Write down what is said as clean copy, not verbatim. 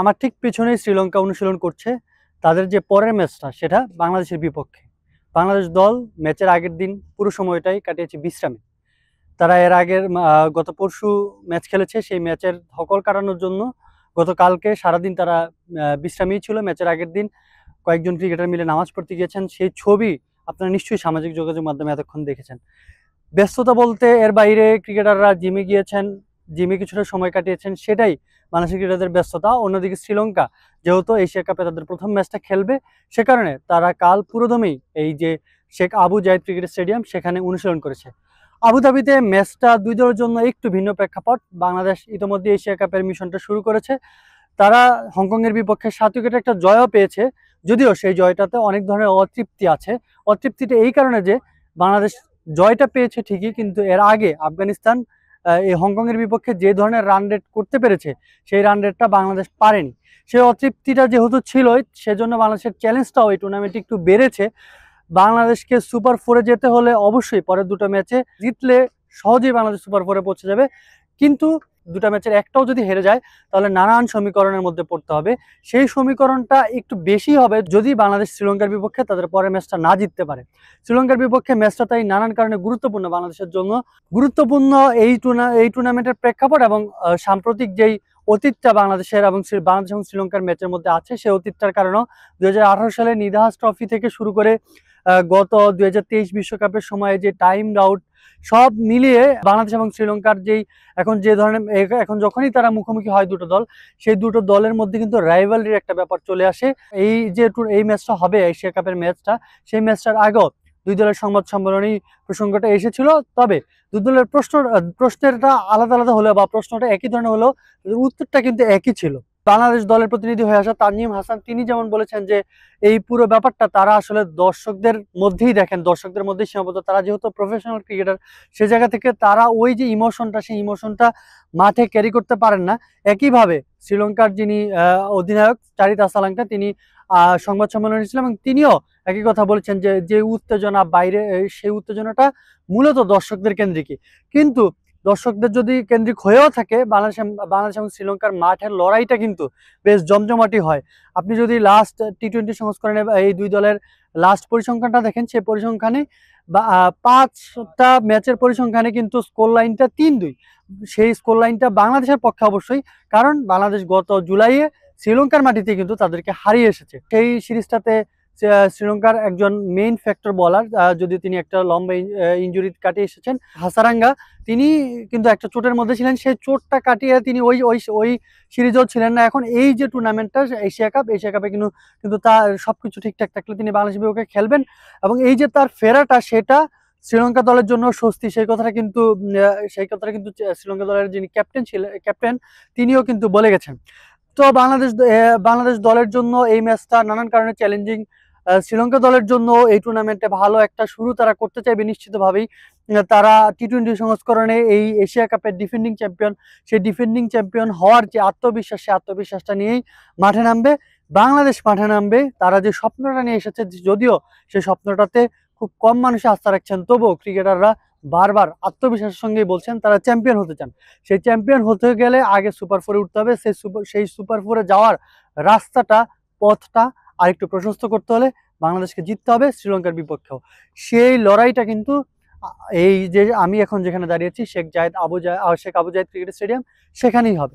আমার ঠিক পেছনেই শ্রীলঙ্কা অনুশীলন করছে। তাদের যে পরের ম্যাচটা সেটা বাংলাদেশের বিপক্ষে। বাংলাদেশ দল ম্যাচের আগের দিন পুরো সময়টাই কাটিয়েছে বিশ্রামে। তারা এর আগের গত পরশু ম্যাচ খেলেছে। সেই ম্যাচের ধকল কাটানোর জন্য গতকালকে সারাদিন তারা বিশ্রামেই ছিল। ম্যাচের আগের দিন কয়েকজন ক্রিকেটার মিলে নামাজ পড়তে গিয়েছেন। সেই ছবি আপনারা নিশ্চয়ই সামাজিক যোগাযোগ মাধ্যমে এতক্ষণ দেখেছেন। ব্যস্ততা বলতে এর বাইরে ক্রিকেটাররা জিমে গিয়েছেন, জিমে কিছুটা সময় কাটিয়েছেন, সেটাই বাংলাদেশের ক্রিকেটারদের ব্যস্ততা। অন্যদিকে শ্রীলঙ্কা যেহেতু এশিয়া কাপে তাদের প্রথম ম্যাচটা খেলবে, সে কারণে তারা কাল পুরোদমেই এই যে শেখ আবু জায়েদ ক্রিকেট স্টেডিয়াম সেখানে অনুশীলন করেছে। আবুধাবিতে ম্যাচটা দুই দলের জন্য একটু ভিন্ন প্রেক্ষাপট। বাংলাদেশ ইতিমধ্যে এশিয়া কাপের মিশনটা শুরু করেছে। তারা হংকংয়ের বিপক্ষে 7 উইকেটে একটা জয়ও পেয়েছে, যদিও সেই জয়টাতে অনেক ধরনের অতৃপ্তি আছে। অতৃপ্তিটা এই কারণে যে বাংলাদেশ জয়টা পেয়েছে ঠিকই, কিন্তু এর আগে আফগানিস্তান এই হংকংয়ের বিপক্ষে যে ধরনের রান রেট করতে পেরেছে সেই রান রেটটা বাংলাদেশ পারেনি। সেই অতৃপ্তিটা যেহেতু ছিলই, সেজন্য বাংলাদেশের চ্যালেঞ্জটাও এই টুর্নামেন্টে একটু বেড়েছে। বাংলাদেশকে সুপার ফোরে যেতে হলে অবশ্যই পরের দুটো ম্যাচে জিতলে সহজেই বাংলাদেশ সুপার ফোরে পৌঁছে যাবে। কিন্তু দুটা ম্যাচের একটাও যদি হেরে যায় তাহলে নানান সমীকরণের মধ্যে পড়তে হবে। সেই সমীকরণটা একটু বেশি হবে যদি বাংলাদেশ শ্রীলঙ্কার বিপক্ষে তাদের পরের ম্যাচটা না জিততে পারে। শ্রীলঙ্কার বিপক্ষে ম্যাচটা তাই নানান কারণে গুরুত্বপূর্ণ বাংলাদেশের জন্য। গুরুত্বপূর্ণ এই টুর্নামেন্টের প্রেক্ষাপট এবং সাম্প্রতিক যেই অতীতটা বাংলাদেশের এবং বাংলাদেশ এবং শ্রীলঙ্কার ম্যাচের মধ্যে আছে, সেই অতীতটার কারণেও 2018 সালে নিধাস ট্রফি থেকে শুরু করে গত 2023 বিশ্বকাপের সময়ে যে টাইম আউট, সব মিলিয়ে বাংলাদেশ এবং শ্রীলঙ্কার যেই এখন যখনই তারা মুখোমুখি হয় দুটো দল, সেই দুটো দলের মধ্যে কিন্তু রাইভালরির একটা ব্যাপার চলে আসে। এই ম্যাচটা হবে এশিয়া কাপের ম্যাচটা, সেই ম্যাচটার আগেও দুই দলের সংবাদ সম্মেলনী প্রসঙ্গটা এসেছিল। তবে দুই দলের প্রশ্নেরটা আলাদা আলাদা হলেও বা প্রশ্নটা একই ধরনের হলেও উত্তরটা কিন্তু একই ছিল। বাংলাদেশ দলের প্রতিনিধি হয়ে আসা তানজিম হাসান তিনি যেমন বলেছেন যে এই পুরো ব্যাপারটা তারা আসলে দর্শকদের মধ্যেই দেখেন, দর্শকদের মধ্যেই সীমাবদ্ধ। তারা যেহেতু প্রফেশনাল ক্রিকেটার, সে জায়গা থেকে তারা ওই যে ইমোশনটা, সেই ইমোশনটা মাঠে ক্যারি করতে পারেন না। একইভাবে শ্রীলঙ্কার যিনি অধিনায়ক চারিত আসালাঙ্কা, তিনি সংবাদ সম্মেলনে ছিলেন এবং তিনিও একই কথা বলেছেন যে যে উত্তেজনা বাইরে, সেই উত্তেজনাটা মূলত দর্শকদের কেন্দ্রিকই। কিন্তু দর্শকদের যদি কেন্দ্রিক হয়েও থাকে, বাংলাদেশ এবং শ্রীলঙ্কার মাঠের লড়াইটা কিন্তু বেশ জমজমাটি হয়। আপনি যদি লাস্ট টি-20 সংস্করণে এই দুই দলের লাস্ট পরিসংখ্যানটা দেখেন, সেই পরিসংখ্যানে 5টা ম্যাচের পরিসংখ্যানে কিন্তু স্কোর লাইনটা 3-2। সেই স্কোর লাইনটা বাংলাদেশের পক্ষে অবশ্যই, কারণ বাংলাদেশ গত জুলাইয়ে শ্রীলঙ্কার মাটিতে কিন্তু তাদেরকে হারিয়ে এসেছে। সেই সিরিজটাতে শ্রীলঙ্কার একজন মেইন ফ্যাক্টর বলার, যদি তিনি একটা লম্বা ইনজুরি কাটিয়ে এসেছেন, হাসারাঙ্গা, তিনি কিন্তু একটা চোটের মধ্যে ছিলেন। সেই চোটটা কাটিয়ে তিনি ওই সিরিজও ছিলেন না। এখন এই যে টুর্নামেন্টটা এশিয়া কাপে কিন্তু তার সবকিছু ঠিকঠাক থাকলে তিনি বাংলাদেশ বিপক্ষে খেলবেন এবং এই যে তার ফেরাটা, সেটা শ্রীলঙ্কা দলের জন্য স্বস্তি। সেই কথাটা কিন্তু শ্রীলঙ্কা দলের যিনি ক্যাপ্টেন তিনিও কিন্তু বলে গেছেন। তো বাংলাদেশ দলের জন্য এই ম্যাচটা নানান কারণে চ্যালেঞ্জিং। শ্রীলঙ্কা দলের জন্য এই টুর্নামেন্টে ভালো একটা শুরু তারা করতে চাইবে নিশ্চিতভাবেই। তারা টি-20 সংস্করণে এই এশিয়া কাপের ডিফেন্ডিং চ্যাম্পিয়ন, সেই ডিফেন্ডিং চ্যাম্পিয়ন হওয়ার যে আত্মবিশ্বাস, সেই আত্মবিশ্বাসটা নিয়েই মাঠে নামবে। বাংলাদেশ মাঠে নামবে তারা যে স্বপ্নটা নিয়ে এসেছে, যদিও সেই স্বপ্নটাতে খুব কম মানুষ আস্থা রাখছেন, তবুও ক্রিকেটাররা বারবার আত্মবিশ্বাসের সঙ্গেই বলছেন তারা চ্যাম্পিয়ন হতে চান। সেই চ্যাম্পিয়ন হতে গেলে আগে সুপার ফোরে উঠতে হবে। সেই সুপার ফোরে যাওয়ার রাস্তাটা, পথটা আরেকটু প্রশস্ত করতে হলে বাংলাদেশকে জিততে হবে শ্রীলঙ্কার বিপক্ষেও। সেই লড়াইটা কিন্তু এই যে আমি এখন যেখানে দাঁড়িয়েছি, শেখ আবু জায়েদ ক্রিকেট স্টেডিয়াম, সেখানেই হবে।